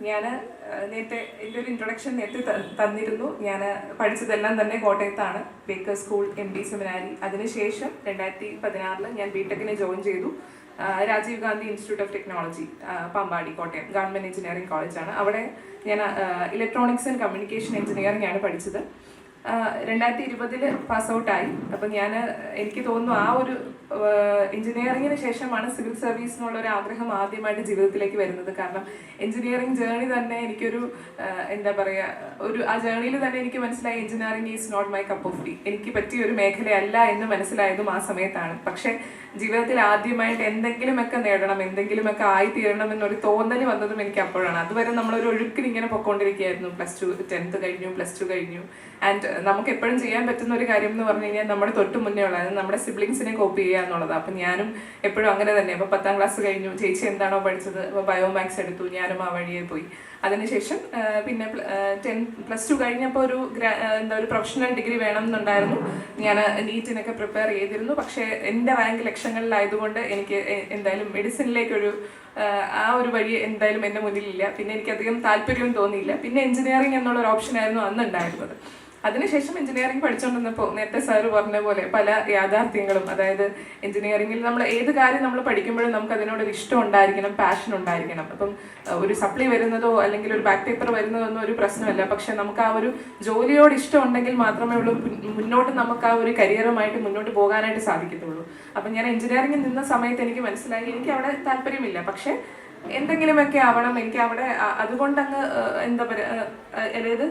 ഞാൻ നേരത്തെ എൻ്റെ ഒരു ഇൻട്രൊഡക്ഷൻ നേരത്തെ തന്നിരുന്നു. ഞാൻ പഠിച്ചതെല്ലാം തന്നെ കോട്ടയത്താണ്, ബേക്കർ സ്കൂൾ, MD സെമിനാരി. അതിനുശേഷം 2016 ഞാൻ ബിടെക്കിന് ജോയിൻ ചെയ്തു. Rajiv Gandhi institute of technology, Pampady, Kottayam, government engineering കോളേജാണ്. അവിടെ ഞാൻ ഇലക്ട്രോണിക്സ് ആൻഡ് കമ്മ്യൂണിക്കേഷൻ എഞ്ചിനീയറിംഗ് ആണ് പഠിച്ചത്. 2020 പാസ് ഔട്ടായി. അപ്പം എനിക്ക് തോന്നുന്നു ആ ഒരു എഞ്ചിനീയറിങ്ങിന് ശേഷമാണ് സിവിൽ സർവീസ് എന്നുള്ള ഒരു ആഗ്രഹം ആദ്യമായിട്ട് ജീവിതത്തിലേക്ക് വരുന്നത്. കാരണം എഞ്ചിനീയറിംഗ് ജേർണി തന്നെ എനിക്കൊരു എന്താ പറയുക, ആ ജേർണിയിൽ തന്നെ എനിക്ക് മനസ്സിലായി engineering is not my cup of tea. എനിക്ക് പറ്റിയ ഒരു മേഖലയല്ല എന്ന് മനസ്സിലായതും ആ സമയത്താണ്. പക്ഷേ ജീവിതത്തിൽ ആദ്യമായിട്ട് എന്തെങ്കിലുമൊക്കെ നേടണം, എന്തെങ്കിലുമൊക്കെ ആയിത്തീരണം എന്നൊരു തോന്നൽ വന്നതും എനിക്ക് അപ്പോഴാണ്. അതുവരെ നമ്മളൊരു ഒഴുക്കിൽ ഇങ്ങനെ പൊക്കോണ്ടിരിക്കുകയായിരുന്നു. +10th കഴിഞ്ഞു, +2 കഴിഞ്ഞു. ആൻഡ് നമുക്ക് എപ്പോഴും ചെയ്യാൻ പറ്റുന്ന ഒരു കാര്യം എന്ന് പറഞ്ഞു കഴിഞ്ഞാൽ നമ്മുടെ തൊട്ട് മുന്നേ ഉള്ളത് നമ്മുടെ സിബ്ലിങ്സിനെ കോപ്പി ചെയ്യുക എന്നുള്ളത്. അപ്പം ഞാനും എപ്പോഴും അങ്ങനെ തന്നെ. അപ്പോൾ 10th ക്ലാസ് കഴിഞ്ഞു, ചേച്ചി എന്താണോ പഠിച്ചത്, അപ്പോൾ ബയോമാക്സ് എടുത്തു, ഞാനും ആ വഴിയെ പോയി. അതിനുശേഷം പിന്നെ +2 കഴിഞ്ഞപ്പോൾ ഒരു പ്രൊഫഷണൽ ഡിഗ്രി വേണം എന്നുണ്ടായിരുന്നു. ഞാൻ നീറ്റിനൊക്കെ പ്രിപ്പയർ ചെയ്തിരുന്നു. പക്ഷേ എൻ്റെ റാങ്ക് ലക്ഷങ്ങളിലായതുകൊണ്ട് എനിക്ക് എന്തായാലും മെഡിസിനിലേക്കൊരു ആ ഒരു വഴി എന്തായാലും എൻ്റെ മുന്നിലില്ല. പിന്നെ എനിക്കധികം താല്പര്യവും തോന്നിയില്ല. പിന്നെ എഞ്ചിനീയറിംഗ് എന്നുള്ളൊരു ഓപ്ഷനായിരുന്നു അന്ന് ഉണ്ടായിരുന്നത്. അതിനുശേഷം എഞ്ചിനീയറിംഗ് പഠിച്ചുകൊണ്ടിരുന്നപ്പോൾ നേരത്തെ സാറ് പറഞ്ഞ പോലെ പല യാഥാർത്ഥ്യങ്ങളും, അതായത് എഞ്ചിനീയറിംഗിൽ നമ്മൾ ഏത് കാര്യം നമ്മൾ പഠിക്കുമ്പോഴും നമുക്ക് അതിനോടൊരു ഇഷ്ടം ഉണ്ടായിരിക്കണം, പാഷൻ ഉണ്ടായിരിക്കണം. അപ്പം ഒരു സപ്ലി വരുന്നതോ അല്ലെങ്കിൽ ഒരു ബാക്ക് പേപ്പർ വരുന്നതോ ഒന്നും ഒരു പ്രശ്നമല്ല. പക്ഷെ നമുക്ക് ആ ഒരു ജോലിയോട് ഇഷ്ടം ഉണ്ടെങ്കിൽ മാത്രമേ ഉള്ളൂ മുന്നോട്ട് നമുക്ക് ആ ഒരു കരിയറുമായിട്ട് മുന്നോട്ട് പോകാനായിട്ട് സാധിക്കത്തുള്ളൂ. അപ്പം ഞാൻ എഞ്ചിനീയറിംഗിൽ നിന്ന സമയത്ത് എനിക്ക് മനസ്സിലായി എനിക്ക് അവിടെ താല്പര്യമില്ല. പക്ഷെ എന്തെങ്കിലുമൊക്കെ ആവണം, എനിക്ക് അവിടെ അതുകൊണ്ടങ്ങ് എന്താ പറയുക, അതായത്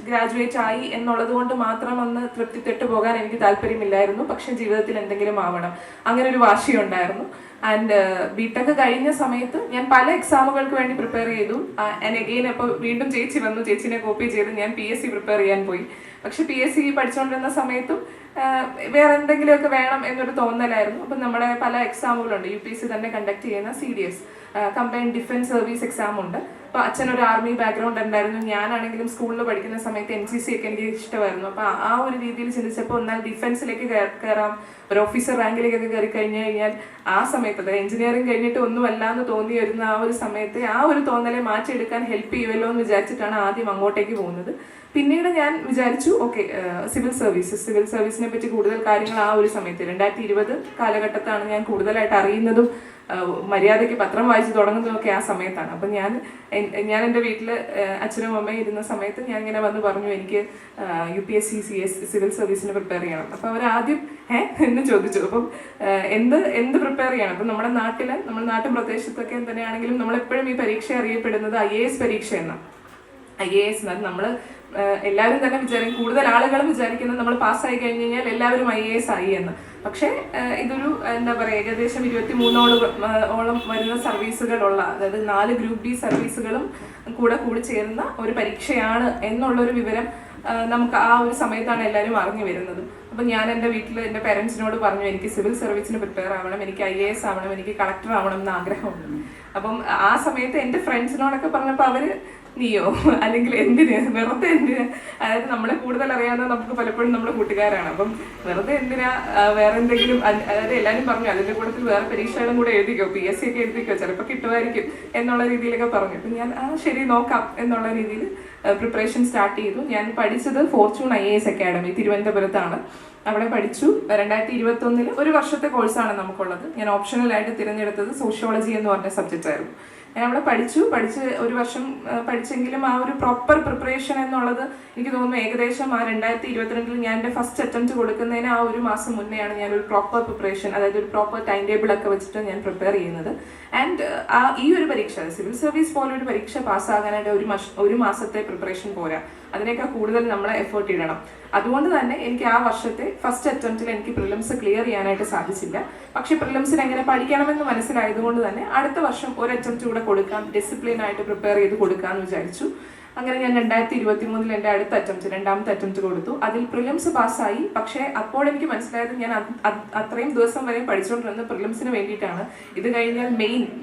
ഗ്രാജുവേറ്റ് ആയി എന്നുള്ളത് കൊണ്ട് മാത്രം ഒന്ന് തൃപ്തിപ്പെട്ട് പോകാൻ എനിക്ക് താല്പര്യമില്ലായിരുന്നു. പക്ഷെ ജീവിതത്തിൽ എന്തെങ്കിലും ആവണം, അങ്ങനെ ഒരു വാശിയുണ്ടായിരുന്നു. ആൻഡ് ബിടെക് കഴിഞ്ഞ സമയത്ത് ഞാൻ പല എക്സാമുകൾക്ക് വേണ്ടി പ്രിപ്പയർ ചെയ്തു. ആൻഡ് അഗെയിൻ അപ്പോൾ വീണ്ടും ചേച്ചി വന്നു, ചേച്ചിനെ കോപ്പി ചെയ്ത് ഞാൻ PSC പ്രിപ്പയർ ചെയ്യാൻ പോയി. പക്ഷെ PSC പഠിച്ചുകൊണ്ടിരുന്ന സമയത്തും വേറെ എന്തെങ്കിലുമൊക്കെ വേണം എന്നൊരു തോന്നലായിരുന്നു. അപ്പം നമ്മുടെ പല എക്സാമുകളുണ്ട്, UPSC തന്നെ കണ്ടക്ട് ചെയ്യുന്ന CDS, combined defence service exam ഉണ്ട്. അപ്പോൾ അച്ഛനൊരു ആർമി ബാക്ക്ഗ്രൗണ്ട് ഉണ്ടായിരുന്നു. ഞാനാണെങ്കിലും സ്കൂളിൽ പഠിക്കുന്ന സമയത്ത് NCC ഒക്കെ എനിക്ക് ഇഷ്ടമായിരുന്നു. അപ്പോൾ ആ ഒരു രീതിയിൽ ചിന്തിച്ചപ്പോൾ എന്നാൽ ഡിഫൻസിലേക്ക് കയറാം, ഒരു ഓഫീസർ റാങ്കിലേക്കൊക്കെ കയറി കഴിഞ്ഞു കഴിഞ്ഞാൽ ആ സമയത്ത്, അതായത് എഞ്ചിനീയറിംഗ് കഴിഞ്ഞിട്ട് ഒന്നുമല്ല എന്ന് തോന്നി വരുന്ന ആ ഒരു സമയത്ത് ആ ഒരു തോന്നലെ മാറ്റിയെടുക്കാൻ ഹെൽപ്പ് ചെയ്യുമല്ലോ എന്ന് വിചാരിച്ചിട്ടാണ് ആദ്യം അങ്ങോട്ടേക്ക് പോകുന്നത്. പിന്നീട് ഞാൻ വിചാരിച്ചു ഓക്കെ, സിവിൽ സർവീസിനെ പറ്റി കൂടുതൽ കാര്യങ്ങൾ ആ ഒരു സമയത്ത് 2020 കാലഘട്ടത്താണ് ഞാൻ കൂടുതലായിട്ട് അറിയുന്നതും മര്യാദയ്ക്ക് പത്രം വായിച്ച് തുടങ്ങുന്നതൊക്കെ ആ സമയത്താണ്. അപ്പം ഞാൻ എൻ്റെ വീട്ടിൽ അച്ഛനും അമ്മയും ഇരുന്ന സമയത്ത് ഞാൻ ഇങ്ങനെ വന്ന് പറഞ്ഞു എനിക്ക് UPSC സിവിൽ സർവീസിന് പ്രിപ്പയർ ചെയ്യണം. അപ്പം അവരാദ്യം എന്ന് ചോദിച്ചു. അപ്പം എന്ത് പ്രിപ്പയർ ചെയ്യണം? അപ്പം നമ്മുടെ നാട്ടിൻ പ്രദേശത്തൊക്കെ തന്നെയാണെങ്കിലും നമ്മളെപ്പോഴും ഈ പരീക്ഷ അറിയപ്പെടുന്നത് IAS പരീക്ഷ എന്നാണ്. IAS എന്നാൽ നമ്മൾ എല്ലാവരും തന്നെ കൂടുതൽ ആളുകളും വിചാരിക്കുന്നത് നമ്മൾ പാസ്സായി കഴിഞ്ഞ് കഴിഞ്ഞാൽ എല്ലാവരും IAS ആയി എന്ന്. പക്ഷേ ഇതൊരു എന്താ പറയുക, ഏകദേശം 23ഓളം വരുന്ന സർവീസുകളുള്ള, അതായത് 4 ഗ്രൂപ്പ് B സർവീസുകളും കൂടി ചേരുന്ന ഒരു പരീക്ഷയാണ് എന്നുള്ളൊരു വിവരം നമുക്ക് ആ ഒരു സമയത്താണ് എല്ലാവരും അറിഞ്ഞു വരുന്നത്. അപ്പം ഞാൻ എൻ്റെ വീട്ടിൽ എൻ്റെ പേരൻസിനോട് പറഞ്ഞു എനിക്ക് സിവിൽ സർവീസിന് പ്രിപ്പയർ ആവണം, എനിക്ക് IAS ആവണം, എനിക്ക് കളക്ടർ ആവണം എന്ന് ആഗ്രഹമുണ്ട്. അപ്പം ആ സമയത്ത് എൻ്റെ ഫ്രണ്ട്സിനോടൊക്കെ പറഞ്ഞപ്പോൾ അവർ നീയോ അല്ലെങ്കിൽ വെറുതെ എന്തിനാ, അതായത് നമ്മളെ കൂടുതൽ അറിയാവുന്ന നമുക്ക് പലപ്പോഴും നമ്മുടെ കൂട്ടുകാരാണ്. അപ്പം വെറുതെ എന്തിനാ വേറെ എന്തെങ്കിലും, അതായത് എല്ലാവരും പറഞ്ഞു അതിൻ്റെ കൂട്ടത്തിൽ വേറെ പരീക്ഷകളും കൂടെ എഴുതിക്കോ, PSC ഒക്കെ എഴുതിക്കോ, ചിലപ്പോൾ കിട്ടുമായിരിക്കും എന്നുള്ള രീതിയിലൊക്കെ പറഞ്ഞു. അപ്പം ഞാൻ ശരി നോക്കാം എന്നുള്ള രീതിയിൽ പ്രിപ്പറേഷൻ സ്റ്റാർട്ട് ചെയ്തു. ഞാൻ പഠിച്ചത് ഫോർച്യൂൺ IAS അക്കാഡമി തിരുവനന്തപുരത്താണ്. അവിടെ പഠിച്ചു. 2021 ഒരു വർഷത്തെ കോഴ്സാണ് നമുക്കുള്ളത്. ഞാൻ ഓപ്ഷണലായിട്ട് തിരഞ്ഞെടുത്തത് സോഷ്യോളജി എന്ന് പറഞ്ഞ സബ്ജക്റ്റ് ആയിരുന്നു. ഞാൻ അവിടെ പഠിച്ച് ഒരു വർഷം പഠിച്ചെങ്കിലും ആ ഒരു പ്രോപ്പർ പ്രിപ്പറേഷൻ എന്നുള്ളത് എനിക്ക് തോന്നുന്നു ഏകദേശം ആ 2022 ഞാൻ എൻ്റെ ഫസ്റ്റ് അറ്റംപ്റ്റ് കൊടുക്കുന്നതിന് ആ ഒരു മാസം മുന്നെയാണ് ഞാൻ ഒരു പ്രോപ്പർ പ്രിപ്പറേഷൻ, അതായത് ഒരു പ്രോപ്പർ ടൈം ടേബിൾ ഒക്കെ വെച്ചിട്ട് ഞാൻ പ്രിപ്പയർ ചെയ്യുന്നത്. ആൻഡ് ഈ ഒരു പരീക്ഷ, സിവിൽ സർവീസ് പോലെ ഒരു പരീക്ഷ പാസ്സാകാനായിട്ട് ഒരു മാസത്തെ പ്രിപ്പറേഷൻ പോരാ, അതിനേക്കാൾ കൂടുതൽ നമ്മൾ എഫേർട്ട് ഇടണം. അതുകൊണ്ട് തന്നെ എനിക്ക് ആ വർഷത്തെ ഫസ്റ്റ് അറ്റംപ്റ്റിൽ എനിക്ക് പ്രിലിംസ് ക്ലിയർ ചെയ്യാനായിട്ട് സാധിച്ചില്ല. പക്ഷേ പ്രിലിംസിന് എങ്ങനെ പഠിക്കണമെന്ന് മനസ്സിലായതുകൊണ്ട് തന്നെ അടുത്ത വർഷം ഒരു അറ്റംപ്റ്റ് കൂടെ കൊടുക്കാം, ഡിസിപ്ലിനായിട്ട് പ്രിപ്പയർ ചെയ്ത് കൊടുക്കാമെന്ന് വിചാരിച്ചു. അങ്ങനെ ഞാൻ 2023 എൻ്റെ അടുത്ത രണ്ടാമത്തെ അറ്റംപ്റ്റ് കൊടുത്തു. അതിൽ പ്രിലിംസ് പാസ്സായി. പക്ഷേ അപ്പോൾ എനിക്ക് മനസ്സിലായത് ഞാൻ അത്രയും ദിവസം വരെ പഠിച്ചുകൊണ്ടിരുന്നത് പ്രിലിംസിന് വേണ്ടിയിട്ടാണ്. ഇത് കഴിഞ്ഞാൽ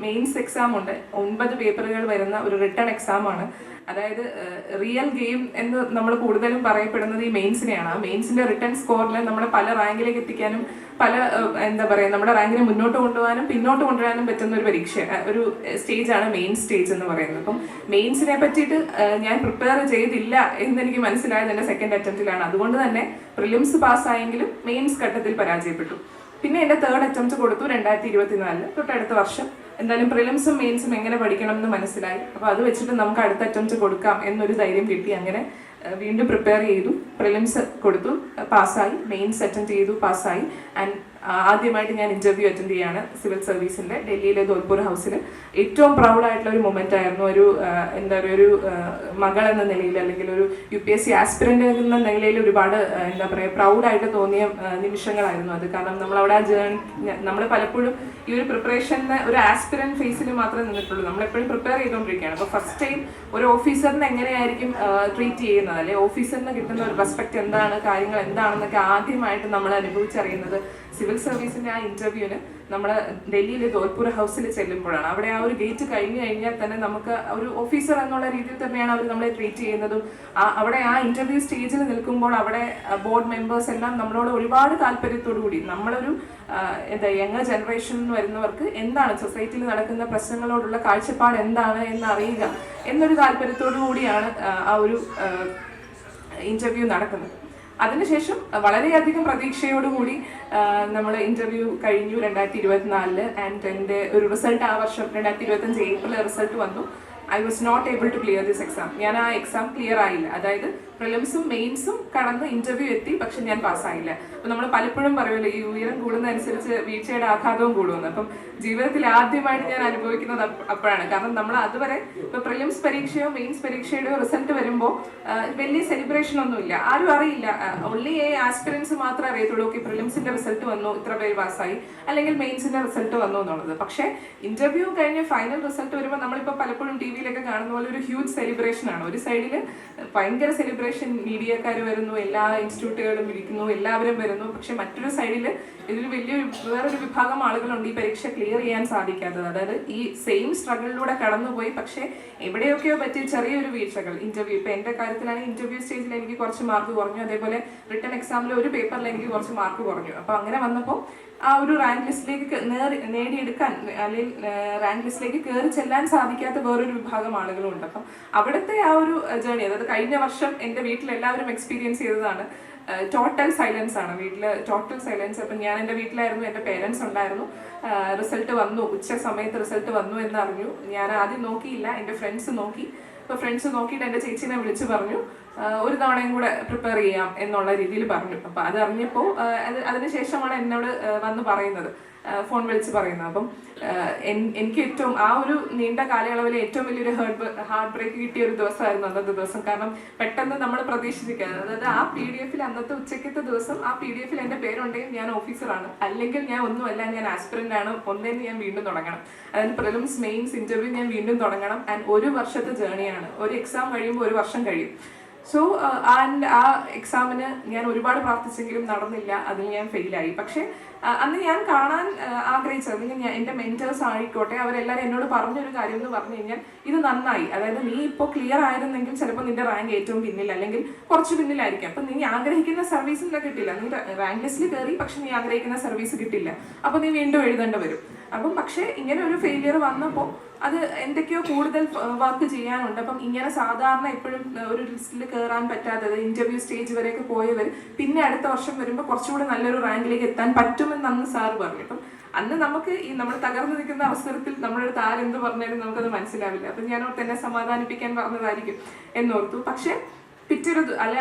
മെയിൻസ് എക്സാം ഉണ്ട്. 9 പേപ്പറുകൾ വരുന്ന ഒരു റിട്ടേൺ എക്സാമാണ്. അതായത് റിയൽ ഗെയിം എന്ന് നമ്മൾ കൂടുതലും പറയപ്പെടുന്നത് ഈ മെയിൻസിനെയാണ്. ആ മെയിൻസിന്റെ റിട്ടേൺ സ്കോറിൽ നമ്മളെ പല റാങ്കിലേക്ക് എത്തിക്കാനും പല എന്താ പറയുക നമ്മുടെ റാങ്കിനെ മുന്നോട്ട് കൊണ്ടുപോകാനും പിന്നോട്ട് കൊണ്ടുവരാനും പറ്റുന്ന ഒരു പരീക്ഷ, ഒരു സ്റ്റേജാണ് മെയിൻ സ്റ്റേജ് എന്ന് പറയുന്നത്. അപ്പം മെയിൻസിനെ പറ്റിയിട്ട് ഞാൻ പ്രിപ്പയർ ചെയ്തില്ല എന്നെനിക്ക് മനസ്സിലായത് എൻ്റെ സെക്കൻഡ് അറ്റംപ്റ്റിലാണ്. അതുകൊണ്ട് തന്നെ പ്രിലിംസ് പാസ്സായെങ്കിലും മെയിൻസ് ഘട്ടത്തിൽ പരാജയപ്പെട്ടു. പിന്നെ എൻ്റെ തേർഡ് അറ്റംപ്റ്റ് കൊടുത്തു 2024 തൊട്ടടുത്ത വർഷം. എന്തായാലും പ്രിലിംസും മെയിൻസും എങ്ങനെ പഠിക്കണം എന്ന് മനസ്സിലായി. അപ്പോൾ അത് വെച്ചിട്ട് നമുക്ക് അടുത്ത അറ്റംപ്റ്റ് കൊടുക്കാം എന്നൊരു ധൈര്യം കിട്ടി. അങ്ങനെ വീണ്ടും പ്രിപ്പയർ ചെയ്തു, പ്രിലിംസ് കൊടുത്തു, പാസ്സായി. മെയിൻസ് അറ്റൻഡ് ചെയ്തു, പാസ്സായി. ആൻഡ് ആദ്യമായിട്ട് ഞാൻ ഇന്റർവ്യൂ അറ്റൻഡ് ചെയ്യാണ് സിവിൽ സർവീസിന്റെ ഡൽഹിയിലെ ധോൽപൂർ ഹൗസിൽ. ഏറ്റവും പ്രൗഡ് ആയിട്ടുള്ള ഒരു മൊമെന്റ് ആയിരുന്നു. ഒരു എന്താ പറയുക, ഒരു മകൾ എന്ന നിലയിൽ അല്ലെങ്കിൽ ഒരു UPSC ആസ്പിറന്റ് എന്ന നിലയിൽ ഒരുപാട് എന്താ പറയുക പ്രൗഡായിട്ട് തോന്നിയ നിമിഷങ്ങളായിരുന്നു അത്. കാരണം നമ്മളവിടെ ആ ജേർണി, നമ്മൾ പലപ്പോഴും ഈ ഒരു പ്രിപ്പറേഷന് ഒരു ആസ്പിറന്റ് ഫേസിൽ മാത്രമേ നിന്നിട്ടുള്ളൂ. നമ്മളെപ്പോഴും പ്രിപ്പയർ ചെയ്തുകൊണ്ടിരിക്കുകയാണ്. അപ്പോൾ ഫസ്റ്റ് ടൈം ഒരു ഓഫീസറിനെ എങ്ങനെയായിരിക്കും ട്രീറ്റ് ചെയ്യുന്നത്, അല്ലെ ഓഫീസറിന് കിട്ടുന്ന ഒരു റെസ്പെക്ട് എന്താണ്, കാര്യങ്ങൾ എന്താണെന്നൊക്കെ ആദ്യമായിട്ട് നമ്മൾ അനുഭവിച്ചറിയുന്നത് സിവിൽ സർവീസിന്റെ ആ ഇന്റർവ്യൂവിന് നമ്മൾ ഡൽഹിയിലെ ധോൽപൂർ ഹൗസിൽ ചെല്ലുമ്പോഴാണ്. അവിടെ ആ ഒരു ഗേറ്റ് കഴിഞ്ഞു കഴിഞ്ഞാൽ തന്നെ നമുക്ക് ഒരു ഓഫീസർ എന്നുള്ള രീതിയിൽ തന്നെയാണ് അവർ നമ്മളെ ട്രീറ്റ് ചെയ്യുന്നതും. അവിടെ ആ ഇന്റർവ്യൂ സ്റ്റേജിൽ നിൽക്കുമ്പോൾ അവിടെ ബോർഡ് മെമ്പേഴ്സ് എല്ലാം നമ്മളോട് ഒരുപാട് താല്പര്യത്തോടു കൂടി, നമ്മളൊരു എന്താ യങ് ജനറേഷനിൽ വരുന്നവർക്ക് എന്താണ് സൊസൈറ്റിയിൽ നടക്കുന്ന പ്രശ്നങ്ങളോടുള്ള കാഴ്ചപ്പാട് എന്താണ് എന്ന് അറിയുക എന്നൊരു താല്പര്യത്തോടു കൂടിയാണ് ആ ഒരു ഇന്റർവ്യൂ നടക്കുന്നത്. അതിനുശേഷം വളരെയധികം പ്രതീക്ഷയോടുകൂടി നമ്മൾ ഇന്റർവ്യൂ കഴിഞ്ഞു 2024. ആൻഡ് എൻ്റെ ഒരു റിസൾട്ട് ആ വർഷം 2025 ഏപ്രിൽ റിസൾട്ട് വന്നു. I was not able to clear this exam. ഞാൻ ആ എക്സാം ക്ലിയർ ആയില്ല. അതായത് പ്രിലിംസും മെയിൻസും കടന്ന് ഇന്റർവ്യൂ എത്തി, പക്ഷെ ഞാൻ പാസ്സായില്ല. അപ്പം നമ്മൾ പലപ്പോഴും പറയുമല്ലോ ഈ ഉയരം കൂടുന്നതനുസരിച്ച് വീഴ്ചയുടെ ആഘാതവും കൂടുമെന്ന്. അപ്പം ജീവിതത്തിൽ ആദ്യമായിട്ട് ഞാൻ അനുഭവിക്കുന്നത് അപ്പോഴാണ്. കാരണം നമ്മൾ അതുവരെ ഇപ്പൊ പ്രിലിംസ് പരീക്ഷയോ മെയിൻസ് പരീക്ഷയുടെയോ റിസൾട്ട് വരുമ്പോൾ വലിയ സെലിബ്രേഷൻ ഒന്നുമില്ല, ആരും അറിയില്ല. ഓൺലി ആസ്പിറൻസ് മാത്രമേ അറിയത്തുള്ളൂ. ഓക്കെ, പ്രിലിംസിന്റെ റിസൾട്ട് വന്നു, ഇത്ര പേര് പാസ്സായി, അല്ലെങ്കിൽ മെയിൻസിന്റെ റിസൾട്ട് വന്നു എന്നുള്ളത്. പക്ഷേ ഇന്റർവ്യൂ കഴിഞ്ഞ് ഫൈനൽ റിസൾട്ട് വരുമ്പോൾ നമ്മളിപ്പോൾ പലപ്പോഴും TV-യിലൊക്കെ കാണുന്ന പോലെ ഒരു ഹ്യൂജ് സെലിബ്രേഷൻ ആണ്. ഒരു സൈഡിൽ ഭയങ്കര സെലിബ്രേഷൻ, മീഡിയക്കാർ വരുന്നു, എല്ലാ ഇൻസ്റ്റിറ്റ്യൂട്ടുകളും വിളിക്കുന്നു, എല്ലാവരും വരുന്നു. പക്ഷെ മറ്റൊരു സൈഡിൽ ഇതിൽ വേറൊരു വിഭാഗം ആളുകളുണ്ട് ഈ പരീക്ഷ ക്ലിയർ ചെയ്യാൻ സാധിക്കാത്തത്. അതായത് ഈ സെയിം സ്ട്രഗിളിലൂടെ കടന്നുപോയി, പക്ഷെ എവിടെയൊക്കെയോ പറ്റിയ ചെറിയൊരു വീഴ്ചകൾ. ഇന്റർവ്യൂ, ഇപ്പൊ എന്റെ കാര്യത്തിലാണെങ്കിൽ ഇന്റർവ്യൂ സ്റ്റേജിൽ എനിക്ക് കുറച്ച് മാർക്ക് കുറഞ്ഞു, അതേപോലെ റിട്ടൺ എക്സാമിൽ ഒരു പേപ്പറിൽ എനിക്ക് കുറച്ച് മാർക്ക് കുറഞ്ഞു. അപ്പൊ അങ്ങനെ വന്നപ്പോൾ ആ ഒരു റാങ്ക് ലിസ്റ്റിലേക്ക് നേടിയെടുക്കാൻ അല്ലെങ്കിൽ റാങ്ക് ലിസ്റ്റിലേക്ക് കയറി ചെല്ലാൻ സാധിക്കാത്ത വേറൊരു വിഭാഗം ആളുകളുണ്ട്. അപ്പം അവിടുത്തെ ആ ഒരു ജേർണി, അതായത് കഴിഞ്ഞ വർഷം എൻ്റെ വീട്ടിലെല്ലാവരും എക്സ്പീരിയൻസ് ചെയ്തതാണ്. ടോട്ടൽ സൈലൻസ് ആണ് വീട്ടിൽ, ടോട്ടൽ സൈലൻസ്. അപ്പം ഞാൻ എൻ്റെ വീട്ടിലായിരുന്നു, എൻ്റെ പേരൻസ് ഉണ്ടായിരുന്നു. റിസൾട്ട് വന്നു, ഉച്ച സമയത്ത് റിസൾട്ട് വന്നു എന്നറിഞ്ഞു. ഞാൻ ആദ്യം നോക്കിയില്ല, എൻ്റെ ഫ്രണ്ട്സ് നോക്കി. അപ്പോൾ ഫ്രണ്ട്സ് നോക്കിയിട്ട് എൻ്റെ ചേച്ചീനെ വിളിച്ച് പറഞ്ഞു ഒരു തവണയും കൂടെ പ്രിപ്പയർ ചെയ്യാം എന്നുള്ള രീതിയിൽ പറഞ്ഞു. അപ്പോൾ അതറിഞ്ഞപ്പോൾ അതിനുശേഷമാണ് എന്നോട് വന്ന് പറയുന്നത്, ഫോൺ വിളിച്ച് പറയുന്നത്. അപ്പം എനിക്ക് ഏറ്റവും ആ ഒരു നീണ്ട കാലയളവിൽ ഏറ്റവും വലിയൊരു ഹാർട്ട് ബ്രേക്ക് കിട്ടിയ ഒരു ദിവസമായിരുന്നു അന്നത്തെ ദിവസം. കാരണം പെട്ടെന്ന് നമ്മൾ പ്രതീക്ഷിക്കാതെ, അതായത് ആ PDF-ൽ അന്നത്തെ ഉച്ചയ്ക്കത്തെ ദിവസം ആ PDF-ൽ എൻ്റെ പേരുണ്ടെങ്കിൽ ഞാൻ ഓഫീസറാണ്, അല്ലെങ്കിൽ ഞാൻ ഒന്നുമല്ല, ഞാൻ ആസ്പിറന്റ് ആണ്, ഒന്നേന്ന് ഞാൻ വീണ്ടും തുടങ്ങണം. അതായത് പ്രിലിംസ് മെയിൻസ് ഇന്റർവ്യൂ ഞാൻ വീണ്ടും തുടങ്ങണം. ആൻഡ് ഒരു വർഷത്തെ ജേർണിയാണ്. ഒരു എക്സാം കഴിയുമ്പോൾ ഒരു വർഷം കഴിയും. സോ ആൻഡ് ആ എക്സാമിന് ഞാൻ ഒരുപാട് പ്രാർത്ഥിച്ചെങ്കിലും നടന്നില്ല, അതിൽ ഞാൻ ഫെയിലായി. പക്ഷെ അന്ന് ഞാൻ കാണാൻ ആഗ്രഹിച്ചത്, അല്ലെങ്കിൽ എൻ്റെ മെന്റേഴ്സ് ആയിക്കോട്ടെ, അവരെല്ലാവരും എന്നോട് പറഞ്ഞൊരു കാര്യം എന്ന് പറഞ്ഞു കഴിഞ്ഞാൽ ഇത് നന്നായി. അതായത് നീ ഇപ്പോൾ ക്ലിയർ ആയിരുന്നെങ്കിൽ ചിലപ്പോൾ നിന്റെ റാങ്ക് ഏറ്റവും പിന്നിൽ അല്ലെങ്കിൽ കുറച്ച് പിന്നിലായിരിക്കും. അപ്പം നീ ആഗ്രഹിക്കുന്ന സർവീസിൽ കിട്ടില്ല. നീ റാങ്ക് ലിസ്റ്റിൽ കയറി, പക്ഷെ നീ ആഗ്രഹിക്കുന്ന സർവീസ് കിട്ടില്ല. അപ്പോൾ നീ വീണ്ടും എഴുതേണ്ടി വരും. അപ്പം പക്ഷേ ഇങ്ങനെ ഒരു ഫെയിലിയർ വന്നപ്പോൾ അത് എന്തൊക്കെയോ കൂടുതൽ വർക്ക് ചെയ്യാനുണ്ട്. അപ്പം ഇങ്ങനെ സാധാരണ എപ്പോഴും ഒരു ലിസ്റ്റിൽ കയറാൻ പറ്റാത്തത്, ഇന്റർവ്യൂ സ്റ്റേജ് വരെയൊക്കെ പോയവർ പിന്നെ അടുത്ത വർഷം വരുമ്പോൾ കുറച്ചുകൂടി നല്ലൊരു റാങ്കിലേക്ക് എത്താൻ പറ്റുമെന്ന് അന്ന് സാറ് പറഞ്ഞു. അപ്പം അന്ന് നമുക്ക് ഈ നമ്മൾ തകർന്നു നിൽക്കുന്ന അവസരത്തിൽ നമ്മുടെ അടുത്ത് ആരെന്ത് പറഞ്ഞാലും നമുക്കത് മനസ്സിലാവില്ല. അപ്പം ഞാനോർത്ത് എന്നെ സമാധാനിപ്പിക്കാൻ പറഞ്ഞതായിരിക്കും എന്നോർത്തു. പക്ഷെ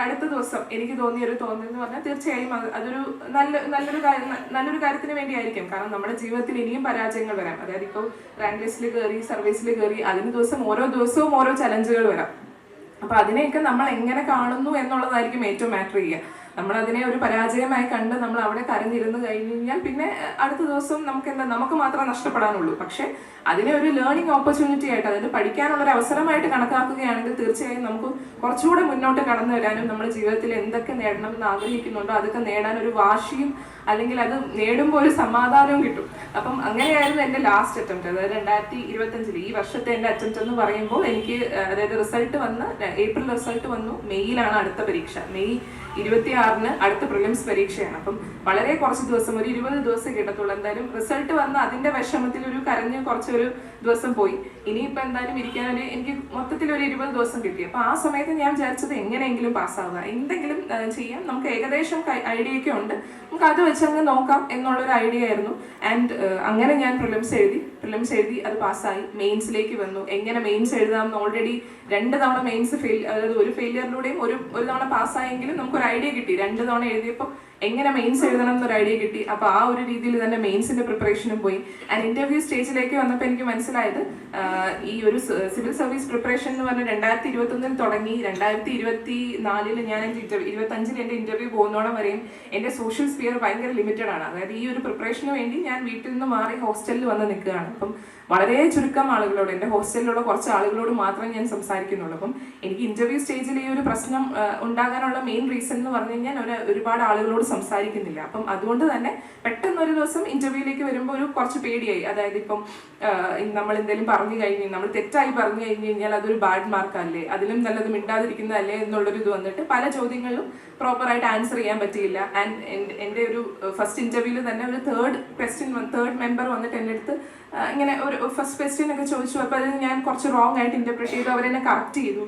അടുത്ത ദിവസം എനിക്ക് തോന്നിയ ഒരു തോന്നൽ എന്ന് പറഞ്ഞാൽ തീർച്ചയായും അതൊരു നല്ലൊരു കാര്യത്തിന് വേണ്ടിയായിരിക്കും. കാരണം നമ്മുടെ ജീവിതത്തിൽ ഇനിയും പരാജയങ്ങൾ വരാം. അതായത് ഇപ്പോൾ റാങ്ക് ലിസ്റ്റിൽ കയറി, സർവീസിൽ കയറി, ഓരോ ദിവസവും ഓരോ ചലഞ്ചുകൾ വരാം. അപ്പൊ അതിനെയൊക്കെ നമ്മൾ എങ്ങനെ കാണുന്നു എന്നുള്ളതായിരിക്കും ഏറ്റവും മാറ്റർ ചെയ്യുക. നമ്മളതിനെ ഒരു പരാജയമായി കണ്ട് നമ്മൾ അവിടെ കരഞ്ഞിരുന്ന് കഴിഞ്ഞ് കഴിഞ്ഞാൽ പിന്നെ അടുത്ത ദിവസം നമുക്ക് മാത്രമേ നഷ്ടപ്പെടാനുള്ളൂ. പക്ഷെ അതിനെ ഒരു ലേണിംഗ് ഓപ്പർച്യൂണിറ്റി ആയിട്ട്, അതായത് പഠിക്കാനുള്ള ഒരു അവസരമായിട്ട് കണക്കാക്കുകയാണെങ്കിൽ തീർച്ചയായും നമുക്ക് കുറച്ചുകൂടെ മുന്നോട്ട് കടന്നു വരാനും നമ്മുടെ ജീവിതത്തിൽ എന്തൊക്കെ നേടണം എന്ന് ആഗ്രഹിക്കുന്നുണ്ടോ അതൊക്കെ നേടാൻ ഒരു വാശിയും അല്ലെങ്കിൽ അത് നേടുമ്പോൾ ഒരു സമാധാനവും കിട്ടും. അപ്പം അങ്ങനെയായിരുന്നു എൻ്റെ ലാസ്റ്റ് അറ്റംപ്റ്റ്. അതായത് 2025 ഈ വർഷത്തെ എൻ്റെ അറ്റംപ്റ്റ് എന്ന് പറയുമ്പോൾ എനിക്ക് അതായത് റിസൾട്ട് വന്ന് ഏപ്രിൽ റിസൾട്ട് വന്നു, മെയ്യിലാണ് അടുത്ത പരീക്ഷ. മെയ് 26-ന് അടുത്ത പ്രിലിംസ് പരീക്ഷയാണ്. അപ്പം വളരെ കുറച്ച് ദിവസം, ഒരു 20 ദിവസം കിട്ടത്തുള്ളൂ. എന്തായാലും റിസൾട്ട് വന്ന് അതിന്റെ വിഷമത്തിൽ ഒരു കരഞ്ഞ് കുറച്ചൊരു ദിവസം പോയി. ഇനിയിപ്പോൾ എന്തായാലും ഇരിക്കാനൊരു എനിക്ക് മൊത്തത്തിൽ ഒരു 20 ദിവസം കിട്ടി. അപ്പോൾ ആ സമയത്ത് ഞാൻ വിചാരിച്ചത് എങ്ങനെയെങ്കിലും പാസ്സാവുക, എന്തെങ്കിലും ചെയ്യാം, നമുക്ക് ഏകദേശം ഐഡിയ ഒക്കെ ഉണ്ട്, നമുക്ക് അത് വെച്ചങ്ങ് നോക്കാം എന്നുള്ളൊരു ഐഡിയ ആയിരുന്നു. ആൻഡ് അങ്ങനെ ഞാൻ പ്രിലിംസ് എഴുതി അത് പാസ്സായി. മെയിൻസിലേക്ക് വന്നു. എങ്ങനെ മെയിൻസ് എഴുതാമെന്ന് ഓൾറെഡി 2 തവണ മെയിൻസ് അതായത് ഒരു ഫെയിലിയറിലൂടെയും ഒരു തവണ പാസ്സായെങ്കിലും നമുക്കൊരു ഐഡിയ കിട്ടി. 2 തവണ എഴുതിയപ്പോൾ എങ്ങനെ മെയിൻസ് എഴുതണം എന്നൊരു ഐഡിയ കിട്ടി. അപ്പോൾ ആ ഒരു രീതിയിൽ തന്നെ മെയിൻസിന്റെ പ്രിപ്പറേഷനും പോയി. ആൻഡ് ഇന്റർവ്യൂ സ്റ്റേജിലേക്ക് വന്നപ്പോൾ എനിക്ക് മനസ്സിലായത് ഈ ഒരു സിവിൽ സർവീസ് പ്രിപ്പറേഷൻ എന്ന് പറഞ്ഞാൽ 2021-ൽ തുടങ്ങി 2024-ൽ ഞാൻ എൻ്റെ 25-ൽ എൻ്റെ ഇന്റർവ്യൂ പോകുന്നോളം വരെയും എൻ്റെ സോഷ്യൽ സ്പിയർ ഭയങ്കര ലിമിറ്റഡ് ആണ്. അതായത് ഈ ഒരു പ്രിപ്പറേഷന് വേണ്ടി ഞാൻ വീട്ടിൽ നിന്ന് മാറി ഹോസ്റ്റലിൽ വന്ന് നിൽക്കുകയാണ്. അപ്പം വളരെ ചുരുക്കം ആളുകളോട്, എൻ്റെ ഹോസ്റ്റലിലുള്ള കുറച്ച് ആളുകളോട് മാത്രമേ ഞാൻ സംസാരിക്കുന്നുള്ളൂ. അപ്പം എനിക്ക് ഇന്റർവ്യൂ സ്റ്റേജിൽ ഈ ഒരു പ്രശ്നം ഉണ്ടാകാനുള്ള മെയിൻ റീസൺ എന്ന് പറഞ്ഞു കഴിഞ്ഞാൽ ഒരുപാട് ആളുകളോട് സംസാരിക്കുന്നില്ല. അപ്പം അതുകൊണ്ട് തന്നെ പെട്ടെന്ന് ഒരു ദിവസം ഇന്റർവ്യൂയിലേക്ക് വരുമ്പോൾ കുറച്ച് പേടിയായി. അതായത് ഇപ്പം നമ്മൾ എന്തെങ്കിലും പറഞ്ഞു കഴിഞ്ഞ് നമ്മൾ തെറ്റായി പറഞ്ഞു കഴിഞ്ഞ് കഴിഞ്ഞാൽ അതൊരു ബാഡ് മാർക്കല്ലേ, അതിലും നല്ലത് മിണ്ടാതിരിക്കുന്നതല്ലേ എന്നുള്ളൊരു ഇത് വന്നിട്ട് പല ചോദ്യങ്ങളിലും പ്രോപ്പറായിട്ട് ആൻസർ ചെയ്യാൻ പറ്റിയില്ല. ആൻഡ് എൻ്റെ ഒരു ഫസ്റ്റ് ഇന്റർവ്യൂവിൽ തന്നെ ഒരു തേർഡ് മെമ്പർ വന്നിട്ട് എൻ്റെ അടുത്ത് ഇങ്ങനെ ഒരു ഫസ്റ്റ് ക്വസ്റ്റ്യൻ ഒക്കെ ചോദിച്ചു. അപ്പോൾ അത് ഞാൻ കുറച്ച് റോങ് ആയിട്ട് ഇന്റർപ്രറ്റ് ചെയ്തു, അവരെന്നെ കറക്റ്റ് ചെയ്തു.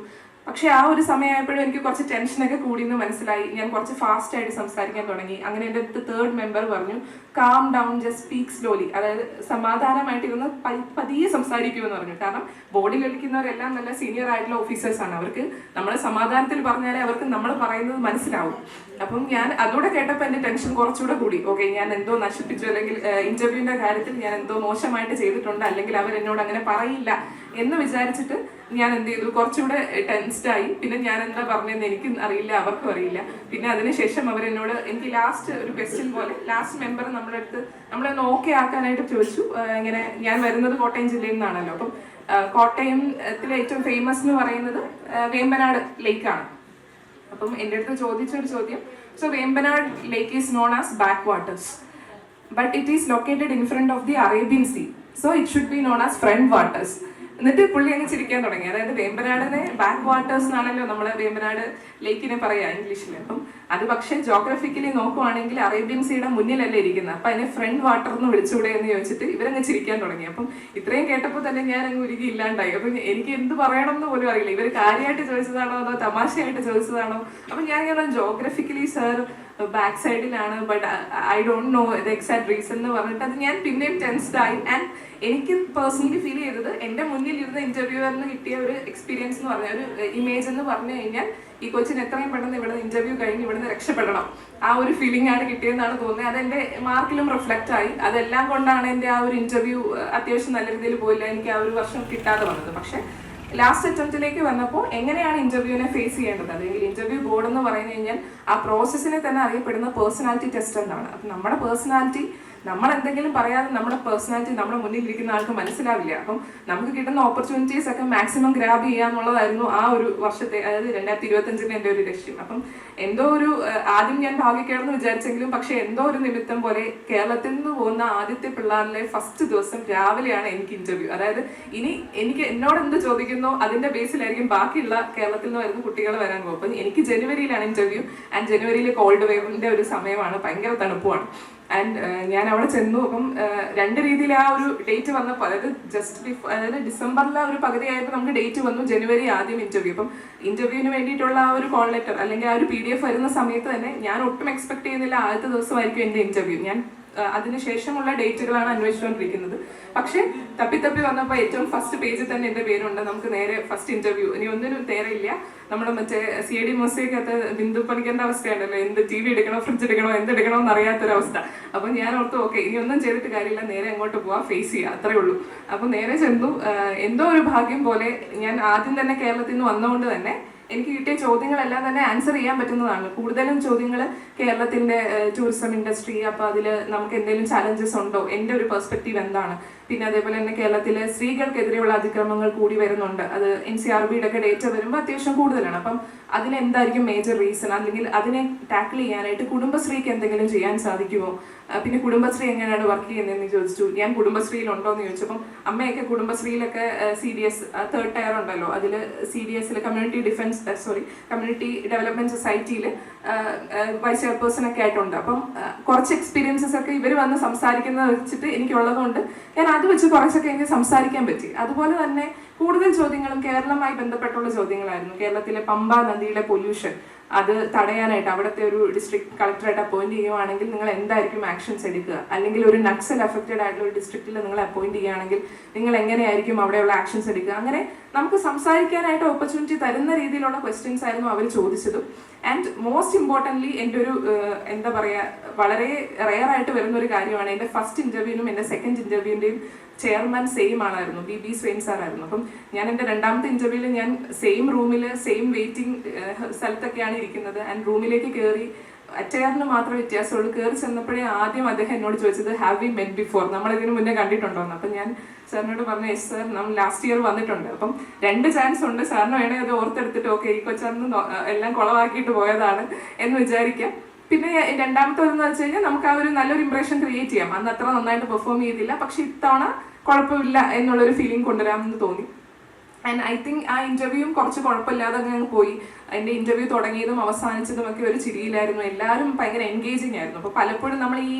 പക്ഷെ ആ ഒരു സമയമായപ്പോഴും എനിക്ക് കുറച്ച് ടെൻഷനൊക്കെ കൂടിയെന്ന് മനസ്സിലായി. ഞാൻ കുറച്ച് ഫാസ്റ്റ് ആയിട്ട് സംസാരിക്കാൻ തുടങ്ങി. അങ്ങനെ എൻ്റെ അടുത്ത് തേർഡ് മെമ്പർ പറഞ്ഞു, calm down, just speak slowly, അതായത് സമാധാനമായിട്ടിരുന്ന് പതിയെ സംസാരിക്കുമെന്ന് പറഞ്ഞു. കാരണം ബോർഡിൽ കളിക്കുന്നവരെല്ലാം നല്ല സീനിയർ ആയിട്ടുള്ള ഓഫീസേഴ്സാണ്. അവർക്ക് നമ്മൾ സമാധാനത്തിൽ പറഞ്ഞാലേ അവർക്ക് നമ്മൾ പറയുന്നത് മനസ്സിലാവും. അപ്പം ഞാൻ അതോടെ കേട്ടപ്പോൾ എൻ്റെ ടെൻഷൻ കുറച്ചുകൂടെ കൂടി. ഓക്കെ, ഞാൻ എന്തോ നശിപ്പിച്ചു, അല്ലെങ്കിൽ ഇന്റർവ്യൂവിൻ്റെ കാര്യത്തിൽ ഞാൻ എന്തോ മോശമായിട്ട് ചെയ്തിട്ടുണ്ട്, അല്ലെങ്കിൽ അവരെന്നോട് അങ്ങനെ പറയില്ല എന്ന് വിചാരിച്ചിട്ട് ഞാൻ എന്ത് ചെയ്തു, കുറച്ചുകൂടെ ടെൻസ്ഡായി. പിന്നെ ഞാൻ എന്താ പറഞ്ഞതെന്ന് എനിക്കും അറിയില്ല, അവർക്കും അറിയില്ല. പിന്നെ അതിനുശേഷം അവരെന്നോട് എനിക്ക് ലാസ്റ്റ് ഒരു ക്വസ്റ്റ്യൻ പോലെ ലാസ്റ്റ് മെമ്പർ നമ്മുടെ അടുത്ത് നമ്മളൊന്ന് ഓക്കെ ആക്കാനായിട്ട് ചോദിച്ചു. ഇങ്ങനെ ഞാൻ വരുന്നത് കോട്ടയം ജില്ലയിൽ നിന്നാണല്ലോ. അപ്പം കോട്ടയത്തിലെ ഏറ്റവും ഫേമസ് എന്ന് പറയുന്നത് വേമ്പനാട് ലേക്കാണ്. അപ്പം എൻ്റെ അടുത്ത് ചോദിച്ചൊരു ചോദ്യം, so Vembanad lake is known as back waters, but it is located in front of the Arabian sea, so it should be known as front waters. എന്നിട്ട് പുള്ളി അങ്ങ് ചിരിക്കാൻ തുടങ്ങി. അതായത് വേമ്പനാടിനെ ബാക്ക് വാട്ടേഴ്സ് എന്നാണല്ലോ നമ്മൾ വേമ്പനാട് ലേക്കിനെ പറയാ ഇംഗ്ലീഷിൽ. അപ്പം അത് പക്ഷേ ജോഗ്രഫിക്കലി നോക്കുവാണെങ്കിൽ അറേബ്യൻ സീയുടെ മുന്നിലല്ലേ ഇരിക്കുന്നത്, അപ്പം അതിനെ ഫ്രണ്ട് വാട്ടർ എന്ന് വിളിച്ചുകൂടെ എന്ന് ചോദിച്ചിട്ട് ഇവരങ്ങ് ചിരിക്കാൻ തുടങ്ങി. അപ്പം ഇത്രയും കേട്ടപ്പോൾ തന്നെ ഞാൻ അങ്ങ് ഉരുകി ഇല്ലാണ്ടായി. അപ്പം എനിക്ക് എന്ത് പറയണം എന്ന് പോലും അറിയില്ല. ഇവർ കാര്യമായിട്ട് ചോദിച്ചതാണോ അതോ തമാശയായിട്ട് ചോദിച്ചതാണോ? അപ്പം ഞാൻ ഇങ്ങനെ ജോഗ്രഫിക്കലി സർ ബാക്ക് സൈഡിലാണ്, but I don't know the exact reason എന്ന് പറഞ്ഞിട്ട് അത് ഞാൻ പിന്നെയും ടെൻസ്ഡായി. ആൻഡ് എനിക്ക് പേഴ്സണലി ഫീൽ ചെയ്തത് എൻ്റെ മുന്നിൽ ഇരുന്ന ഇന്റർവ്യൂവറിന് കിട്ടിയ ഒരു എക്സ്പീരിയൻസ് എന്ന് പറഞ്ഞ ഒരു ഇമേജ് എന്ന് പറഞ്ഞു കഴിഞ്ഞാൽ ഈ കൊച്ചിന് എത്രയും പെട്ടെന്ന് ഇവിടെ ഇന്റർവ്യൂ കഴിഞ്ഞ് ഇവിടുന്ന് രക്ഷപ്പെടണം, ആ ഒരു ഫീലിംഗ് ആണ് കിട്ടിയെന്നാണ് തോന്നുന്നത്. അതെൻ്റെ മാർക്കിലും റിഫ്ലക്റ്റ് ആയി. അതെല്ലാം കൊണ്ടാണ് എൻ്റെ ആ ഒരു ഇന്റർവ്യൂ അത്യാവശ്യം നല്ല രീതിയിൽ പോയില്ല, എനിക്ക് ആ ഒരു വർഷം കിട്ടാതെ വന്നത്. പക്ഷെ ലാസ്റ്റ് അറ്റംപ്റ്റിലേക്ക് വന്നപ്പോൾ എങ്ങനെയാണ് ഇന്റർവ്യൂവിനെ ഫേസ് ചെയ്യേണ്ടത്, അല്ലെങ്കിൽ ഇന്റർവ്യൂ ബോർഡ് എന്ന് പറഞ്ഞു കഴിഞ്ഞാൽ ആ പ്രോസസ്സിനെ തന്നെ അറിയപ്പെടുന്ന പേഴ്സണാലിറ്റി ടെസ്റ്റ് എന്നാണ്. അപ്പം നമ്മുടെ പേഴ്സണാലിറ്റി, നമ്മൾ എന്തെങ്കിലും പറയാതെ നമ്മുടെ പേഴ്സണാലിറ്റി നമ്മുടെ മുന്നിൽ ഇരിക്കുന്ന ആൾക്ക് മനസ്സിലാവില്ല. അപ്പം നമുക്ക് കിട്ടുന്ന ഓപ്പർച്യൂണിറ്റീസ് ഒക്കെ മാക്സിമം ഗ്രാബ് ചെയ്യുക എന്നുള്ളതായിരുന്നു ആ ഒരു വർഷത്തെ, അതായത് 2025-ന്റെ എൻ്റെ ഒരു ലക്ഷ്യം. അപ്പം എന്തോ ഒരു ആദ്യം ഞാൻ ഭാഗ്യക്കേടെന്ന് വിചാരിച്ചെങ്കിലും പക്ഷെ എന്തോ ഒരു നിമിത്തം പോലെ കേരളത്തിൽ നിന്ന് പോകുന്ന ആദ്യത്തെ പിള്ളേരിലെ ഫസ്റ്റ് ദിവസം രാവിലെയാണ് എനിക്ക് ഇന്റർവ്യൂ. അതായത് ഇനി എനിക്ക് എന്നോട് എന്ത് ചോദിക്കുന്നോ അതിന്റെ ബേസിലായിരിക്കും ബാക്കിയുള്ള കേരളത്തിൽ നിന്ന് വരുന്ന കുട്ടികൾ വരാൻ പോകും. അപ്പം എനിക്ക് ജനുവരിയിലാണ് ഇന്റർവ്യൂ. ആൻഡ് ജനുവരിയിൽ കോൾഡ് വേവിന്റെ ഒരു സമയമാണ്, ഭയങ്കര തണുപ്പുമാണ്. ആൻഡ് ഞാൻ അവിടെ ചെന്നു. അപ്പം 2 രീതിയിൽ ആ ഒരു ഡേറ്റ് വന്നപ്പോൾ, അതായത് ഡിസംബറിലെ ഒരു പകുതി ആയപ്പോൾ നമുക്ക് ഡേറ്റ് വന്നു, ജനുവരി ആദ്യം ഇന്റർവ്യൂ. അപ്പം ഇന്റർവ്യൂവിന് വേണ്ടിയിട്ടുള്ള ആ ഒരു കോൾ ലെറ്റർ അല്ലെങ്കിൽ ആ ഒരു PDF വരുന്ന സമയത്ത് തന്നെ ഞാൻ ഒട്ടും എക്സ്പെക്ട് ചെയ്യുന്നില്ല ആദ്യത്തെ ദിവസമായിരിക്കും എൻ്റെ ഇന്റർവ്യൂ. ഞാൻ അതിനുശേഷമുള്ള ഡേറ്റുകളാണ് അന്വേഷിച്ചുകൊണ്ടിരിക്കുന്നത്. പക്ഷെ തപ്പി വന്നപ്പോൾ ഏറ്റവും ഫസ്റ്റ് പേജിൽ തന്നെ എൻ്റെ പേരുണ്ട്. നമുക്ക് നേരെ ഫസ്റ്റ് ഇന്റർവ്യൂ, ഇനി ഒന്നിനും നേരെയില്ല. നമ്മുടെ മറ്റേ CID മ്യൂസിക്കകത്ത് ബിന്ദു പണിക്കേണ്ട അവസ്ഥയുണ്ടല്ലോ, എന്ത് TV എടുക്കണോ ഫ്രിഡ്ജ് എടുക്കണോ എന്തെടുക്കണോ എന്നറിയാത്തൊരവസ്ഥ. അപ്പം ഞാൻ ഓർത്ത് ഓക്കെ, ഇനി ഒന്നും ചെയ്തിട്ട് കാര്യമില്ല, നേരെ അങ്ങോട്ട് പോവാ, ഫേസ് ചെയ്യുക, അത്രേ ഉള്ളൂ. അപ്പം നേരെ ചെന്നു. എന്തോ ഒരു ഭാഗ്യം പോലെ ഞാൻ ആദ്യം തന്നെ കേരളത്തിൽ നിന്ന് വന്നുകൊണ്ട് തന്നെ എനിക്ക് കിട്ടിയ ചോദ്യങ്ങളെല്ലാം തന്നെ ആൻസർ ചെയ്യാൻ പറ്റുന്നതാണ്. കൂടുതലും ചോദ്യങ്ങൾ കേരളത്തിന്റെ ടൂറിസം ഇൻഡസ്ട്രി, അപ്പോൾ അതിൽ നമുക്ക് എന്തെങ്കിലും ചാലഞ്ചസ് ഉണ്ടോ, എൻ്റെ ഒരു പെർസ്പെക്റ്റീവ് എന്താണ്, പിന്നെ അതേപോലെ തന്നെ കേരളത്തിലെ സ്ത്രീകൾക്കെതിരെയുള്ള അതിക്രമങ്ങൾ കൂടി വരുന്നുണ്ട്. അത് NCRBയുടെ ഒക്കെ ഡേറ്റ വരുമ്പോൾ അത്യാവശ്യം കൂടുതലാണ്. അപ്പം അതിനെന്തായിരിക്കും മേജർ റീസൺ, അല്ലെങ്കിൽ അതിനെ ടാക്കിൾ ചെയ്യാനായിട്ട് കുടുംബശ്രീക്ക് എന്തെങ്കിലും ചെയ്യാൻ സാധിക്കുമോ, പിന്നെ കുടുംബശ്രീ എങ്ങനെയാണ് വർക്ക് ചെയ്യുന്നതെന്ന് ചോദിച്ചു. ഞാൻ കുടുംബശ്രീയിൽ ഉണ്ടോ എന്ന് ചോദിച്ചപ്പം അമ്മയൊക്കെ കുടുംബശ്രീയിലൊക്കെ CDS 3rd ടയർ ഉണ്ടല്ലോ, അതിൽ CDSൽ കമ്മ്യൂണിറ്റി ഡെവലപ്മെന്റ് സൊസൈറ്റിയിൽ വൈസ് ചെയർപേഴ്സൺ ഒക്കെ ആയിട്ടുണ്ട്. അപ്പം കുറച്ച് എക്സ്പീരിയൻസസ് ഒക്കെ ഇവർ വന്ന് സംസാരിക്കുന്നത് വെച്ചിട്ട് എനിക്കുള്ളതുകൊണ്ട് ഞാൻ അത് വെച്ച് കുറച്ചൊക്കെ എനിക്ക് സംസാരിക്കാൻ പറ്റി. അതുപോലെ തന്നെ കൂടുതൽ ചോദ്യങ്ങളും കേരളവുമായി ബന്ധപ്പെട്ടുള്ള ചോദ്യങ്ങളായിരുന്നു. കേരളത്തിലെ പമ്പ നദിയിലെ പൊല്യൂഷൻ അത് തടയാനായിട്ട് അവിടുത്തെ ഒരു ഡിസ്ട്രിക്ട് കളക്ടറായിട്ട് അപ്പോയിന്റ് ചെയ്യുവാണെങ്കിൽ നിങ്ങൾ എന്തായിരിക്കും ആക്ഷൻസ് എടുക്കുക, അല്ലെങ്കിൽ ഒരു നക്സൽ അഫക്റ്റഡ് ആയിട്ടുള്ള ഒരു ഡിസ്ട്രിക്റ്റിൽ നിങ്ങൾ അപ്പോയിന്റ് ചെയ്യുകയാണെങ്കിൽ നിങ്ങൾ എങ്ങനെയായിരിക്കും അവിടെയുള്ള ആക്ഷൻസ് എടുക്കുക. അങ്ങനെ നമുക്ക് സംസാരിക്കാനായിട്ട് ഓപ്പർച്യൂണിറ്റി തരുന്ന രീതിയിലുള്ള ക്വസ്റ്റ്യൻസ് ആയിരുന്നു അവർ ചോദിച്ചത്. ആൻഡ് മോസ്റ്റ് ഇമ്പോർട്ടൻ്റ്ലി എൻ്റെ ഒരു എന്താ പറയുക, വളരെ റെയർ ആയിട്ട് വരുന്ന ഒരു കാര്യമാണ്, എൻ്റെ ഫസ്റ്റ് ഇൻ്റർവ്യൂവിനും എൻ്റെ സെക്കൻഡ് ഇൻ്റർവ്യൂവിൻ്റെയും ചെയർമാൻ സെയിം ആളായിരുന്നു, BB സ്വെയിൻ സാറായിരുന്നു. അപ്പം ഞാൻ എൻ്റെ രണ്ടാമത്തെ ഇൻ്റർവ്യൂവിൽ ഞാൻ സെയിം റൂമിൽ സെയിം വെയിറ്റിംഗ് സ്ഥലത്തൊക്കെയാണ് ഇരിക്കുന്നത്. ആൻഡ് റൂമിലേക്ക് കയറി അറ്റയറിന് മാത്രമേ വ്യത്യാസമുള്ളൂ. കയറി ചെന്നപ്പോഴേ ആദ്യം അദ്ദേഹം എന്നോട് ചോദിച്ചത് ഹാവ് വി മെറ്റ് ബിഫോർ, നമ്മളിതിന് മുന്നേ കണ്ടിട്ടുണ്ടോന്ന്. അപ്പം ഞാൻ സാറിനോട് പറഞ്ഞു യെസ് സാർ, നമ്മൾ ലാസ്റ്റ് ഇയർ വന്നിട്ടുണ്ട്. അപ്പം 2 ചാൻസ് ഉണ്ട്, സാറിന് വേണമെങ്കിൽ അത് ഓർത്തെടുത്തിട്ട് ഓക്കെ ഈ കൊച്ചന്ന് എല്ലാം കുളവാക്കിയിട്ട് പോയതാണ് എന്ന് വിചാരിക്കാം. പിന്നെ രണ്ടാമത്തേതെന്ന് വെച്ച് കഴിഞ്ഞാൽ നമുക്ക് ആ ഒരു നല്ലൊരു ഇംപ്രഷൻ ക്രിയേറ്റ് ചെയ്യാം. അന്ന് അത്ര നന്നായിട്ട് പെർഫോം ചെയ്തില്ല, പക്ഷെ ഇത്തവണ കുഴപ്പമില്ല എന്നുള്ളൊരു ഫീലിംഗ് കൊണ്ടുവരാമെന്ന് തോന്നി. ആൻഡ് ഐ തിങ്ക് ആ ഇന്റർവ്യൂവും കുറച്ച് കുഴപ്പമില്ലാതെ അങ്ങ് പോയി. എൻ്റെ ഇന്റർവ്യൂ തുടങ്ങിയതും അവസാനിച്ചതും ഒക്കെ ഒരു ചിരിയിലായിരുന്നു. എല്ലാവരും ഭയങ്കര എൻഗേജിങ് ആയിരുന്നു. അപ്പോൾ പലപ്പോഴും നമ്മൾ ഈ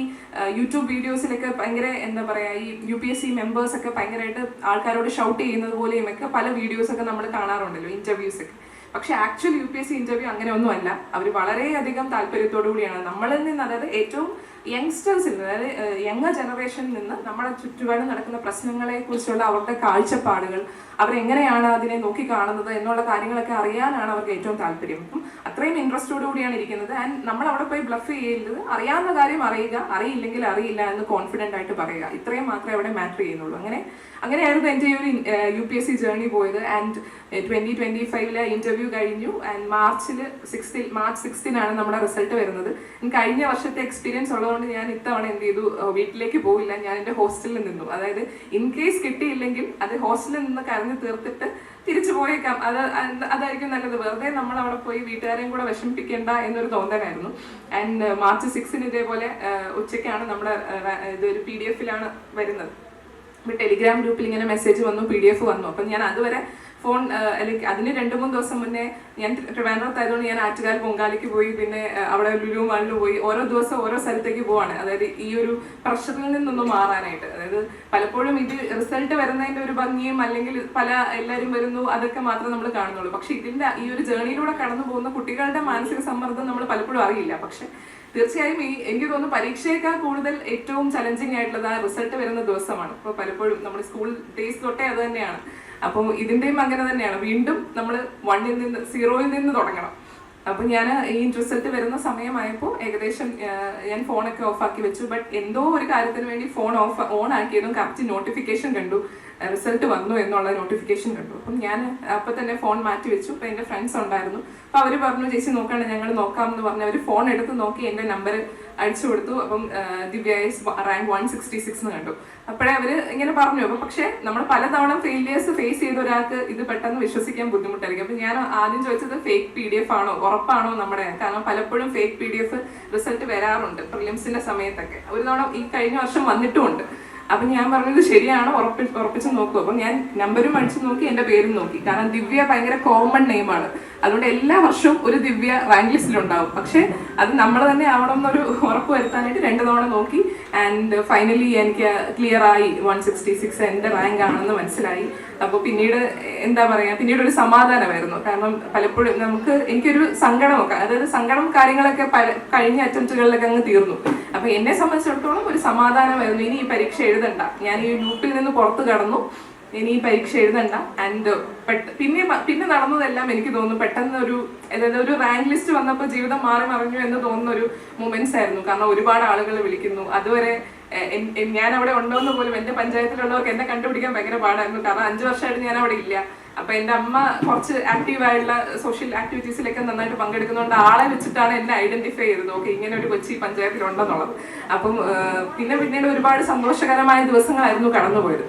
യൂട്യൂബ് വീഡിയോസിലൊക്കെ ഭയങ്കര എന്താ പറയുക, ഈ UPSC മെമ്പേഴ്സ് ഒക്കെ ഭയങ്കരമായിട്ട് ആൾക്കാരോട് ഷൗട്ട് ചെയ്യുന്നത് പോലെയും ഒക്കെ പല വീഡിയോസൊക്കെ നമ്മൾ കാണാറുണ്ടല്ലോ, ഇന്റർവ്യൂസ് ഒക്കെ. പക്ഷെ ആക്ച്വൽ UPSC ഇന്റർവ്യൂ അങ്ങനെ ഒന്നുമല്ല. അവർ വളരെയധികം താല്പര്യത്തോടു കൂടിയാണ് നമ്മളിൽ നിന്ന്, അതായത് ഏറ്റവും യങ്സ്റ്റേഴ്സിൽ നിന്ന്, അതായത് യങ് ജനറേഷനിൽ നിന്ന് നമ്മുടെ ചുറ്റുപാടും നടക്കുന്ന പ്രശ്നങ്ങളെ കുറിച്ചുള്ള അവരുടെ കാഴ്ചപ്പാടുകൾ, അവരെങ്ങനെയാണ് അതിനെ നോക്കി കാണുന്നത് എന്നുള്ള കാര്യങ്ങളൊക്കെ അറിയാനാണ് അവർക്ക് ഏറ്റവും താല്പര്യം. അപ്പം അത്രയും ഇൻട്രസ്റ്റോടു കൂടിയാണ് ഇരിക്കുന്നത്. ആൻഡ് നമ്മൾ അവിടെ പോയി ബ്ലഫ് ചെയ്യരുത്, അറിയാവുന്ന കാര്യം അറിയുക, അറിയില്ലെങ്കിൽ അറിയില്ല എന്ന് കോൺഫിഡൻ്റ് ആയിട്ട് പറയുക, ഇത്രയും മാത്രമേ അവിടെ മാറ്റർ ചെയ്യുന്നുള്ളൂ. അങ്ങനെയായിരുന്നു എൻ്റെ ഈ ഒരു UPSC ജേർണി പോയത്. ആൻഡ് 2025 ഇന്റർവ്യൂ കഴിഞ്ഞു. ആൻഡ് മാർച്ച് 6 നമ്മുടെ റിസൾട്ട് വരുന്നത്. കഴിഞ്ഞ വർഷത്തെ എക്സ്പീരിയൻസ് ഉള്ളതുകൊണ്ട് ഞാൻ ഇത്തവണ എന്ത് ചെയ്തു, വീട്ടിലേക്ക് പോയില്ല, ഞാൻ എൻ്റെ ഹോസ്റ്റലിൽ നിന്നു. അതായത് ഇൻ കേസ് കിട്ടിയില്ലെങ്കിൽ അത് ഹോസ്റ്റലിൽ നിന്ന് കരഞ്ഞു തീർത്തിട്ട് തിരിച്ചു പോയേക്കാം, അതായിരിക്കും നല്ലത്. വെറുതെ നമ്മൾ അവിടെ പോയി വീട്ടുകാരെയും കൂടെ വിഷമിപ്പിക്കേണ്ട എന്നൊരു തോന്നലായിരുന്നു. ആൻഡ് മാർച്ച് 6 ഇതേപോലെ ഉച്ചയ്ക്കാണ് നമ്മുടെ ഇതൊരു PDF വരുന്നത്. ടെലിഗ്രാം ഗ്രൂപ്പിൽ ഇങ്ങനെ മെസ്സേജ് വന്നു, PDF വന്നു. അപ്പം ഞാൻ അതുവരെ ഫോൺ അല്ലെങ്കിൽ അതിന് 2-3 ദിവസം മുന്നേ ഞാൻ ട്രിവാൻഡ്രത്തായതുകൊണ്ട് ഞാൻ ആറ്റുകാൽ പൊങ്കാലയ്ക്ക് പോയി, പിന്നെ അവിടെ ലുലു മാളിൽ പോയി, ഓരോ ദിവസം ഓരോ സ്ഥലത്തേക്ക് പോവാണ്. അതായത് ഈ ഒരു പ്രഷറിൽ നിന്നൊന്നും മാറാനായിട്ട്. അതായത് പലപ്പോഴും ഇത് റിസൾട്ട് വരുന്നതിൻ്റെ ഒരു ഭംഗിയും അല്ലെങ്കിൽ എല്ലാവരും വരുന്നു അതൊക്കെ മാത്രമേ നമ്മൾ കാണുന്നുള്ളൂ. പക്ഷെ ഇതിൻ്റെ ഈ ഒരു ജേർണിയിലൂടെ കടന്നു പോകുന്ന കുട്ടികളുടെ മാനസിക സമ്മർദ്ദം നമ്മൾ പലപ്പോഴും അറിയില്ല. പക്ഷെ തീർച്ചയായും എനിക്ക് തോന്നുന്നു പരീക്ഷയേക്കാൾ കൂടുതൽ ഏറ്റവും ചലഞ്ചിങ് ആയിട്ടുള്ളത് ആ റിസൾട്ട് വരുന്ന ദിവസമാണ്. അപ്പോൾ പലപ്പോഴും നമ്മൾ സ്കൂൾ ഡേയ്സ് തൊട്ടേ അത് തന്നെയാണ്. അപ്പോൾ ഇതിൻ്റെയും അങ്ങനെ തന്നെയാണ്. വീണ്ടും നമ്മൾ 0ൽ നിന്ന് തുടങ്ങണം. അപ്പോൾ ഞാൻ ഈ റിസൾട്ട് വരുന്ന സമയമായപ്പോൾ ഏകദേശം ഞാൻ ഫോണൊക്കെ ഓഫാക്കി വെച്ചു. ബട്ട് എന്തോ ഒരു കാര്യത്തിന് വേണ്ടി ഫോൺ ഓൺ ആക്കിയതും കറക്റ്റ് നോട്ടിഫിക്കേഷൻ കണ്ടു, റിസൾട്ട് വന്നു എന്നുള്ള നോട്ടിഫിക്കേഷൻ കണ്ടു. അപ്പം ഞാൻ അപ്പം തന്നെ ഫോൺ മാറ്റി വെച്ചു. അപ്പം എൻ്റെ ഫ്രണ്ട്സ് ഉണ്ടായിരുന്നു. അപ്പോൾ അവർ പറഞ്ഞു ചേച്ചി നോക്കാണ്ട് ഞങ്ങൾ നോക്കാമെന്ന് പറഞ്ഞ് അവർ ഫോൺ എടുത്ത് നോക്കി എൻ്റെ നമ്പർ അടിച്ചു കൊടുത്തു. അപ്പം ദിവ്യ റാങ്ക് 166 എന്ന് കണ്ടു. അപ്പോഴേ അവർ ഇങ്ങനെ പറഞ്ഞു. അപ്പം പക്ഷേ നമ്മൾ പലതവണ ഫെയിലിയേഴ്സ് ഫേസ് ചെയ്ത ഒരാൾക്ക് ഇത് പെട്ടെന്ന് വിശ്വസിക്കാൻ ബുദ്ധിമുട്ടായിരിക്കും. അപ്പം ഞാൻ ആദ്യം ചോദിച്ചത് ഫേക്ക് PDF ആണോ, ഉറപ്പാണോ നമ്മുടെ, കാരണം പലപ്പോഴും ഫേക്ക് PDF റിസൾട്ട് വരാറുണ്ട് പ്രിലിംസിന്റെ സമയത്തൊക്കെ. ഒരു തവണ ഈ കഴിഞ്ഞ വർഷം വന്നിട്ടുമുണ്ട്. അപ്പം ഞാൻ പറഞ്ഞത് ശരിയാണോ ഉറപ്പിച്ച് നോക്കൂ. അപ്പം ഞാൻ നമ്പരും അടിച്ചു നോക്കി, എൻ്റെ പേരും നോക്കി. കാരണം ദിവ്യ ഭയങ്കര കോമൺ നെയിമാണ്. അതുകൊണ്ട് എല്ലാ വർഷവും ഒരു ദിവ്യ റാങ്ക് ലിസ്റ്റിലുണ്ടാവും. പക്ഷെ അത് നമ്മൾ തന്നെ ആവണം എന്നൊരു ഉറപ്പ് വരുത്താനായിട്ട് 2 തവണ നോക്കി. ആൻഡ് ഫൈനലി എനിക്ക് ക്ലിയർ ആയി 166 എൻ്റെ റാങ്ക് ആണെന്ന് മനസ്സിലായി. അപ്പോൾ പിന്നീട് എന്താ പറയുക, പിന്നീട് ഒരു സമാധാനമായിരുന്നു. കാരണം പലപ്പോഴും എനിക്കൊരു സങ്കടമൊക്കെ, അതായത് സങ്കടം കാര്യങ്ങളൊക്കെ കഴിഞ്ഞ അറ്റംപ്റ്റുകളിലൊക്കെ അങ്ങ് തീർന്നു. അപ്പോൾ എന്നെ സംബന്ധിച്ചിടത്തോളം ഒരു സമാധാനമായിരുന്നു. ഇനി ഈ പരീക്ഷ എഴുതണ്ട, ഞാൻ ഈ ലൂപ്പിൽ നിന്ന് പുറത്ത് കടന്നു, ഇനി ഈ പരീക്ഷ എഴുതണ്ട. ആൻഡ് പിന്നെ നടന്നതെല്ലാം എനിക്ക് തോന്നുന്നു പെട്ടെന്ന് ഒരു റാങ്ക് ലിസ്റ്റ് വന്നപ്പോൾ ജീവിതം മാറി മറിഞ്ഞു എന്ന് തോന്നുന്ന ഒരു മൊമെന്റ്സ് ആയിരുന്നു. കാരണം ഒരുപാട് ആളുകൾ വിളിക്കുന്നു. അതുവരെ ഞാൻ അവിടെ ഉണ്ടോന്ന് പോലും എൻ്റെ പഞ്ചായത്തിലുള്ളവർക്ക് എന്നെ കണ്ടുപിടിക്കാൻ ഭയങ്കര പാടായിരുന്നു. കാരണം 5 വർഷമായിട്ട് ഞാൻ അവിടെ ഇല്ല. അപ്പൊ എന്റെ അമ്മ കുറച്ച് ആക്റ്റീവായിട്ടുള്ള സോഷ്യൽ ആക്ടിവിറ്റീസിലൊക്കെ നന്നായിട്ട് പങ്കെടുക്കുന്നതുകൊണ്ട് ആളെ വെച്ചിട്ടാണ് എന്നെ ഐഡന്റിഫൈ ചെയ്തത്. ഓക്കെ, ഇങ്ങനെ ഒരു കൊച്ചി പഞ്ചായത്തിലുണ്ടെന്നുള്ളത്. അപ്പം പിന്നീട് ഒരുപാട് സന്തോഷകരമായ ദിവസങ്ങളായിരുന്നു കടന്നുപോയത്.